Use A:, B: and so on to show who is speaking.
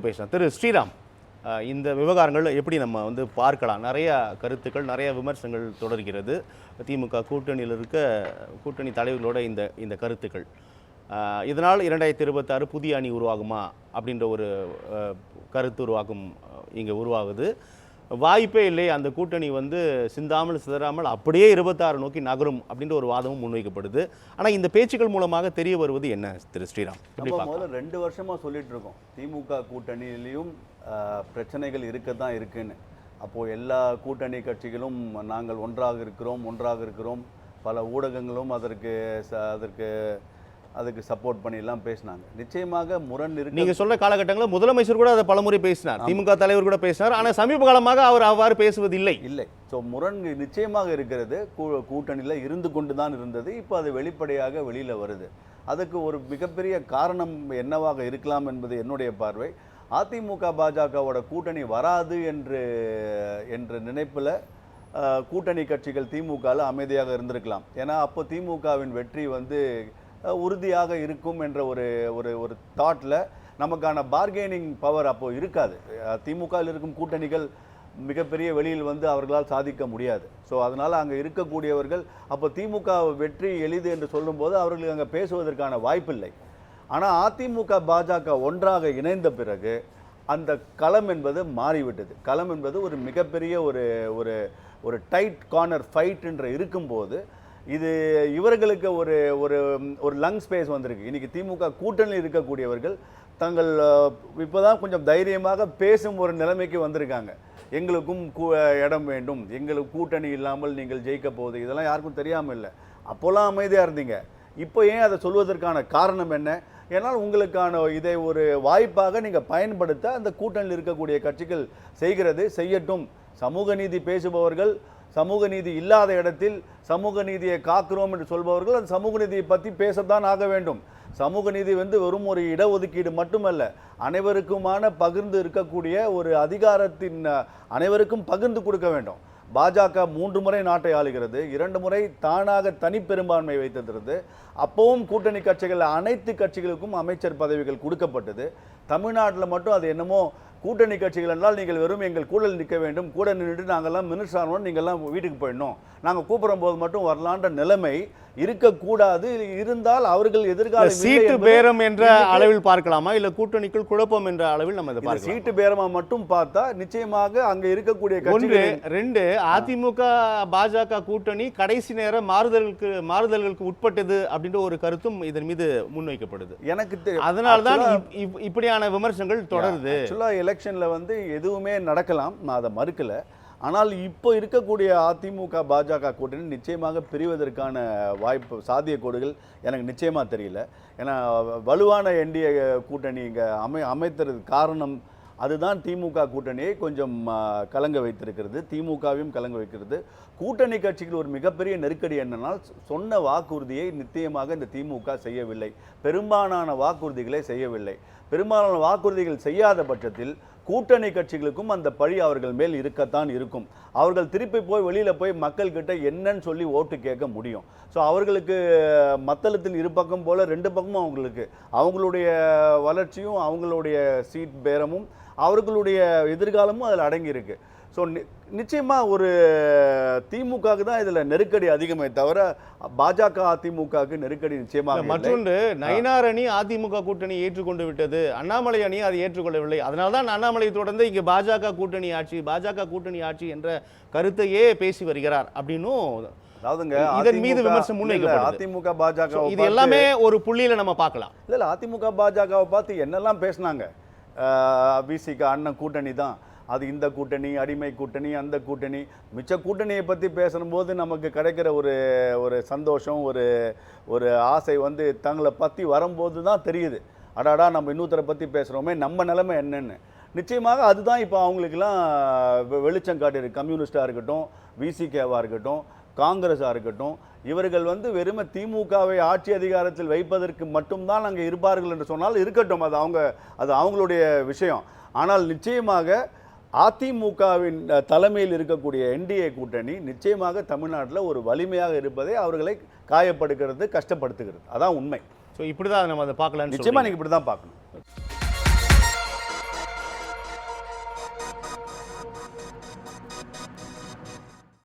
A: தொடர்ந்து பேசலாம். திரு ஸ்ரீராம், இந்த விவகாரங்கள் எப்படி நம்ம வந்து பார்க்கலாம்? நிறைய கருத்துக்கள், நிறைய விமர்சனங்கள் தொடர்கிறது. திமுக கூட்டணியில் இருக்க கூட்டணி தலைவர்களோட இந்த கருத்துக்கள், இதனால் 2026 புதிய அணி உருவாகுமா அப்படின்ற ஒரு கருத்து இங்கே உருவாகுது. வாய்ப்பே இல்லை, அந்த கூட்டணி வந்து சிந்தாமல் சிதறாமல் அப்படியே 26 நோக்கி நகரும் அப்படின்ற ஒரு வாதமும் முன்வைக்கப்படுது. ஆனால் இந்த பேச்சுக்கள் மூலமாக தெரிய வருவது என்ன திரு ஸ்ரீராம்?
B: முதல்ல 2 வருஷமாக சொல்லிட்டு இருக்கோம், திமுக கூட்டணியிலையும் பிரச்சனைகள் இருக்க தான் இருக்குன்னு. அப்போது எல்லா கூட்டணி கட்சிகளும் நாங்கள் ஒன்றாக இருக்கிறோம், பல ஊடகங்களும் அதுக்கு சப்போர்ட் பண்ணிலாம் பேசினாங்க. நிச்சயமாக முரண் இருக்கு.
A: நீங்கள் சொல்ற காலகட்டங்களில் முதலமைச்சர் கூட அதை பலமுறை பேசினார், திமுக தலைவர் கூட பேசினார். ஆனால் சமீப காலமாக அவர் அவ்வாறு பேசுவதில்லை.
B: ஸோ முரண் நிச்சயமாக இருக்கிறது. கூட்டணியில் இருந்து கொண்டு தான் இருந்தது. இப்போ அது வெளிப்படையாக வெளியில் வருது. அதுக்கு ஒரு மிகப்பெரிய காரணம் என்னவாக இருக்கலாம் என்பது என்னுடைய பார்வை. அதிமுக பாஜகவோட கூட்டணி வராது என்ற நினைப்பில் கூட்டணி கட்சிகள் திமுகவில் அமைதியாக இருந்திருக்கலாம். ஏன்னா அப்போ திமுகவின் வெற்றி வந்து உறுதியாக இருக்கும் என்ற ஒரு தாட்டில் நமக்கான பார்கெனிங் பவர் அப்போது இருக்காது. திமுகவில் இருக்கும் கூட்டணிகள் மிகப்பெரிய வெளியில் வந்து அவர்களால் சாதிக்க முடியாது. ஸோ அதனால் அங்கே இருக்கக்கூடியவர்கள் அப்போ திமுக வெற்றி எளிது என்று சொல்லும்போது அவர்களுக்கு அங்கே பேசுவதற்கான வாய்ப்பில்லை. ஆனால் அதிமுக பாஜக ஒன்றாக இணைந்த பிறகு அந்த களம் என்பது மாறிவிட்டது. களம் என்பது ஒரு மிகப்பெரிய ஒரு டைட் கார்னர் ஃபைட் என்று இருக்கும்போது இது இவர்களுக்கு ஒரு லங் ஸ்பேஸ் வந்திருக்கு. இன்றைக்கி திமுக கூட்டணியில் இருக்கக்கூடியவர்கள் தங்கள் இப்போ தான் கொஞ்சம் தைரியமாக பேசும் ஒரு நிலைமைக்கு வந்திருக்காங்க. எங்களுக்கும் இடம் வேண்டும், எங்களுக்கு கூட்டணி இல்லாமல் நீங்கள் ஜெயிக்க போகுது, இதெல்லாம் யாருக்கும் தெரியாமல் இல்லை. அப்போல்லாம் அமைதியாக இருந்தீங்க. இப்போ ஏன் அதை சொல்வதற்கான காரணம் என்ன? ஏன்னால் உங்களுக்கான இதை ஒரு வாய்ப்பாக நீங்கள் பயன்படுத்த அந்த கூட்டணியில் இருக்கக்கூடிய கட்சிகள் செய்யட்டும். சமூக நீதி பேசுபவர்கள், சமூக நீதி இல்லாத இடத்தில் சமூக நீதியை காக்கிறோம் என்று சொல்பவர்கள் அந்த சமூக நீதியை பற்றி பேசத்தான் ஆக வேண்டும். சமூக நீதி வந்து வெறும் ஒரு இடஒதுக்கீடு மட்டுமல்ல, அனைவருக்குமான பகிர்ந்து இருக்கக்கூடிய ஒரு அதிகாரத்தின் அனைவருக்கும் பகிர்ந்து கொடுக்க வேண்டும். பாஜக 3 முறை நாட்டை ஆளுகிறது, 2 முறை தானாக தனிப்பெரும்பான்மை வைத்திருந்தது. அப்பவும் கூட்டணி கட்சிகள் அனைத்து கட்சிகளுக்கும் அமைச்சர் பதவிகள் கொடுக்கப்பட்டது. தமிழ்நாட்டில் மட்டும் அது என்னமோ கூட்டணி கட்சிகள் என்றால் நீங்கள் வெறும் எங்கள் கூடல் நிற்க வேண்டும், கூட நின்றுட்டு நாங்கள்லாம் மினிஸ்டர் ஆகணும், நீங்கள்லாம் வீட்டுக்கு போயிடணும், நாங்கள் கூப்பிடும் போது மட்டும் வரலான்ற நிலைமை இருக்கக்கூடாது. இருந்தால் அவர்கள் எதிர்கால
A: சீட்டு பேரம் என்ற அளவில் பார்க்கலாமா, இல்லை கூட்டணிக்குள் குழப்பம் என்ற அளவில் நம்ம இதை பார்க்கலாம்?
B: சீட்டு பேரமா மட்டும் பார்த்தா நிச்சயமாக அங்கே இருக்கக்கூடிய
A: கட்சிகள் 2 அதிமுக பாஜக கூட்டணி கடைசி நேர மாறுதல்களுக்கு உட்பட்டது அப்படின்ற ஒரு கருத்தும் இதன் மீது முன்வைக்கப்படுது.
B: எனக்கு
A: அதனால்தான் இப்படியான விமர்சனங்கள் தொடருது.
B: எலெக்ஷனில் வந்து எதுவுமே நடக்கலாம், நான் அதை மறுக்கலை. ஆனால் இப்போ இருக்கக்கூடிய அதிமுக பாஜக கூட்டணி நிச்சயமாக பிரிவதற்கான வாய்ப்பு, சாத்தியக்கூறுகள் எனக்கு நிச்சயமாக தெரியல. ஏன்னா வலுவான என்டிஏ கூட்டணி இங்கே அமைத்ததுக்கு காரணம் அதுதான் திமுக கூட்டணியை கொஞ்சம் கலங்க வைத்திருக்கிறது, திமுகவையும் கலங்க வைக்கிறது. கூட்டணி கட்சிகள் ஒரு மிகப்பெரிய நெருக்கடி என்னன்னா, சொன்ன வாக்குறுதியை நிச்சயமாக இந்த திமுக செய்யவில்லை, பெரும்பாலான வாக்குறுதிகளை செய்யவில்லை. பெரும்பாலான வாக்குறுதிகள் செய்யாத பட்சத்தில் கூட்டணி கட்சிகளுக்கும் அந்த பழி அவர்கள் மேல் இருக்கத்தான் இருக்கும். அவர்கள் திருப்பி போய் வெளியில் போய் மக்கள்கிட்ட என்னன்னு சொல்லி ஓட்டு கேட்க முடியும். ஸோ அவர்களுக்கு மத்தளத்தில் இரு பக்கம் போல் 2 பக்கமும் அவங்களுடைய வளர்ச்சியும் அவங்களுடைய சீட் பேரமும் அவர்களுடைய எதிர்காலமும் அதில் அடங்கியிருக்கு. ஸோ நிச்சயமாக ஒரு திமுகவுக்கு தான் இதில் நெருக்கடி அதிகமே தவிர பாஜக அதிமுகவுக்கு நெருக்கடி நிச்சயமாக.
A: மற்றொன்று, நயினார் அணி அதிமுக கூட்டணி ஏற்றுக்கொண்டு விட்டது, அண்ணாமலை அணி அதை ஏற்றுக்கொள்ளவில்லை. அதனால தான் அண்ணாமலை தொடர்ந்து இங்கே பாஜக கூட்டணி ஆட்சி என்ற கருத்தையே பேசி வருகிறார் அப்படின்னும் இதன் மீது விமர்சனம் முன்வைக்கப்படுது.
B: அதிமுக பாஜக
A: இது எல்லாமே ஒரு புள்ளியில நம்ம பார்க்கலாம்.
B: இல்லை, அதிமுக பாஜகவை பார்த்து என்னெல்லாம் பேசினாங்க. விசிக அண்ணன் கூட்டணி தான், அது இந்த கூட்டணி, அடிமை கூட்டணி, அந்த கூட்டணி, மிச்ச கூட்டணியை பற்றி பேசும்போது நமக்கு கிடைக்கிற ஒரு சந்தோஷம், ஒரு ஆசை வந்து தங்களை பற்றி வரும்போது தான் தெரியுது. அடாடா, நம்ம இன்னொருத்தரை பற்றி பேசுகிறோமே, நம்ம நிலைமை என்னன்னு. நிச்சயமாக அதுதான் இப்போ அவங்களுக்கெல்லாம் வெளிச்சம் காட்டியிருக்கு. கம்யூனிஸ்டாக இருக்கட்டும், விசிகேவாக இருக்கட்டும், காங்கிரஸாக இருக்கட்டும், இவர்கள் வந்து வெறுமை திமுகவை ஆட்சி அதிகாரத்தில் வைப்பதற்கு மட்டும்தான் அங்கே இருப்பார்கள் என்று சொன்னால் இருக்கட்டும், அது அவங்களுடைய விஷயம். ஆனால் நிச்சயமாக அதிமுகவின் தலைமையில் இருக்கக்கூடிய என்டிஏ கூட்டணி நிச்சயமாக தமிழ்நாட்டில் ஒரு வலிமையாக இருப்பதை அவர்களை காயப்படுகிறது, கஷ்டப்படுத்துகிறது. அதான் உண்மை.
A: ஸோ இப்படி தான் நம்ம அதை பார்க்கலாம்.
B: நிச்சயமாக நீங்கள் இப்படி தான் பார்க்கணும்.